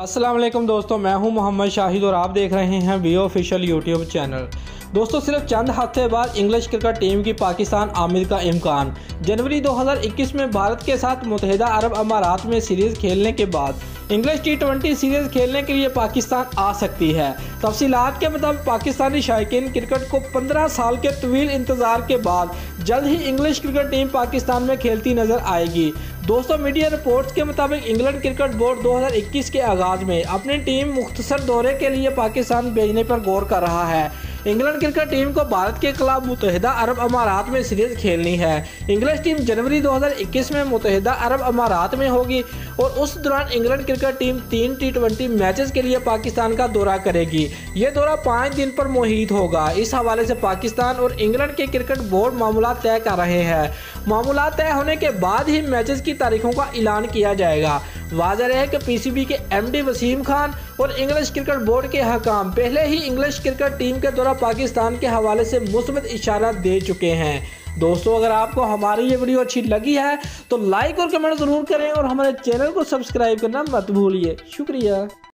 अस्सलाम वालेकुम दोस्तों, मैं हूं मोहम्मद शाहिद और आप देख रहे हैं वी ऑफिशियल यूट्यूब चैनल। दोस्तों, सिर्फ चंद हफ्ते बाद इंग्लिश क्रिकेट टीम की पाकिस्तान आमद का इम्कान। जनवरी 2021 में भारत के साथ मुत्तहिदा अरब अमारात में सीरीज़ खेलने के बाद इंग्लिश T20 सीरीज़ खेलने के लिए पाकिस्तान आ सकती है। तफसीलात के मुताबिक पाकिस्तानी शायकीन क्रिकेट को 15 साल के तवील इंतज़ार के बाद जल्द ही इंग्लिश क्रिकेट टीम पाकिस्तान में खेलती नजर आएगी। दोस्तों, मीडिया रिपोर्ट्स के मुताबिक इंग्लैंड क्रिकेट बोर्ड 2021 के आगाज़ में अपनी टीम मुख्तसर दौरे के लिए पाकिस्तान भेजने पर गौर कर रहा है। इंग्लैंड क्रिकेट टीम को भारत के खिलाफ मुत्तहिदा अरब अमारात में सीरीज खेलनी है। इंग्लिश टीम जनवरी 2021 में मुत्तहिदा अरब अमारात में होगी और उस दौरान England cricket team 3 T20 matches के लिए पाकिस्तान का दौरा करेगी। ये दौरा 5 दिन पर मुहित होगा। इस हवाले से पाकिस्तान और इंग्लैंड के क्रिकेट बोर्ड मामूलात तय कर रहे हैं। मामूलात तय होने के बाद ही मैचेस की तारीखों का ऐलान किया जाएगा। वाज़ेह है कि PCB के MD वसीम खान और इंग्लिश क्रिकेट बोर्ड के हकाम पहले ही इंग्लिश क्रिकेट टीम के दौरा पाकिस्तान के हवाले से मुस्बत इशारा दे चुके हैं। दोस्तों, अगर आपको हमारी ये वीडियो अच्छी लगी है तो लाइक और कमेंट ज़रूर करें और हमारे चैनल को सब्सक्राइब करना मत भूलिए। शुक्रिया।